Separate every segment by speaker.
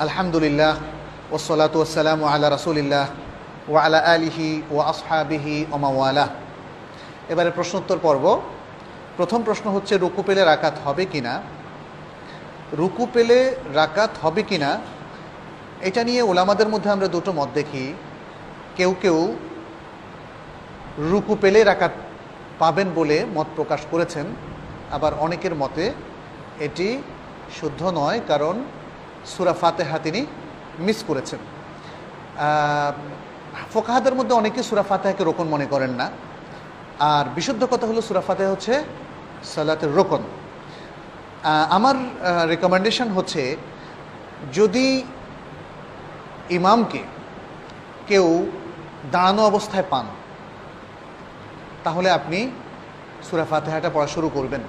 Speaker 1: আলহামদুলিল্লাহ ওয়াসসালাতু ওয়াসসালামু আলা রাসূলিল্লাহ ওয়া আলা আলিহি ওয়া আসহাবিহি ওয়া মাওয়ালাহ। এবারে প্রশ্নোত্তর পর্ব। প্রথম প্রশ্ন হচ্ছে, রুকু পেলে রাকাত হবে কিনা? রুকু পেলে রাকাত হবে কিনা এটা নিয়ে ওলামাদের মধ্যে আমরা দুটো মত দেখি। কেউ কেউ রুকু পেলে রাকাত পাবেন বলে মত প্রকাশ করেছেন, আবার অনেকের মতে এটি শুদ্ধ নয়, কারণ সূরা ফাতিহা তিনি মিস করেছেন। ফুকাহাদের মধ্যে অনেকে সূরা ফাতিহাকে রোকন মনে করেন না, আর বিশুদ্ধ কথা হলো সূরা ফাতিহা হচ্ছে সালাতের রোকন। আমার রেকমেন্ডেশন হচ্ছে, যদি ইমামকে কেউ দাঁড়ানো অবস্থায় পান তাহলে আপনি সূরা ফাতিহাটা পড়া শুরু করবেন,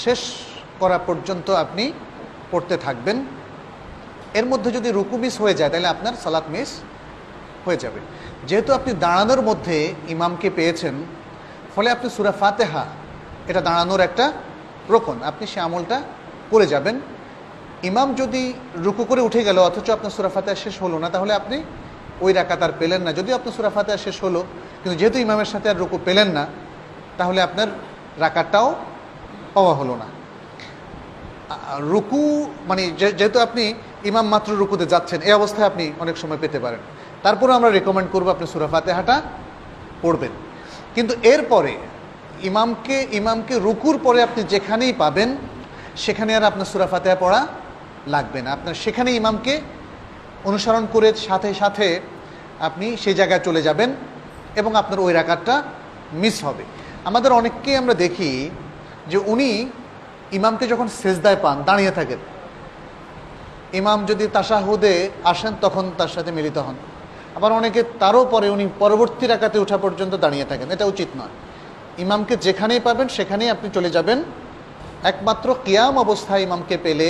Speaker 1: শেষ করা পর্যন্ত আপনি পড়তে থাকবেন। এর মধ্যে যদি রুকু মিস হয়ে যায় তাহলে আপনার সালাত মিস হয়ে যাবে। যেহেতু আপনি দাঁড়ানোর মধ্যে ইমামকে পেয়েছেন, ফলে আপনি সূরা ফাতিহা এটা দাঁড়ানোর একটা রোকন, আপনি সে আমলটা করে যাবেন। ইমাম যদি রুকু করে উঠে গেল অথচ আপনার সূরা ফাতিহা শেষ হলো না, তাহলে আপনি ওই রাকাত আর পেলেন না। যদিও আপনার সূরা ফাতিহা শেষ হলো, কিন্তু যেহেতু ইমামের সাথে আর রুকু পেলেন না, তাহলে আপনার রাকাতটাও পাওয়া হলো না। রুকু মানে যেহেতু আপনি ইমাম মাত্র রুকুতে যাচ্ছেন, এই অবস্থায় আপনি অনেক সময় পেতে পারেন। তারপরে আমরা রেকমেন্ড করবো আপনি সূরা ফাতিহাটা পড়বেন। কিন্তু এরপরে ইমামকে রুকুর পরে আপনি যেখানেই পাবেন সেখানে আর আপনার সূরা ফাতিহা পড়া লাগবে না। আপনার সেখানে ইমামকে অনুসরণ করে সাথে সাথে আপনি সেই জায়গায় চলে যাবেন এবং আপনার ওই রাকাতটা মিস হবে। আমাদের অনেককেই আমরা দেখি যে উনি ইমামকে যখন সেজদায় পান দাঁড়িয়ে থাকেন, ইমাম যদি তাশাহুদে আসেন তখন তার সাথে মিলিত হন। আবার অনেকে তারও পরে উনি পরবর্তী রাকাতে ওঠা পর্যন্ত দাঁড়িয়ে থাকেন। এটা উচিত নয়। ইমামকে যেখানেই পাবেন সেখানেই আপনি চলে যাবেন। একমাত্র কিয়াম অবস্থায় ইমামকে পেলে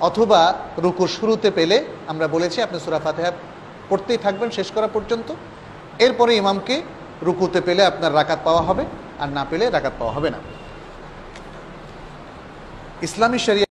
Speaker 1: অথবা রুকুর শুরুতে পেলে আমরা বলেছি আপনি সূরা ফাতিহা পড়তেই থাকবেন শেষ করা পর্যন্ত। এরপরে ইমামকে রুকুতে পেলে আপনার রাকাত পাওয়া হবে, আর না পেলে রাকাত পাওয়া হবে না। ইসলামী শরিয়া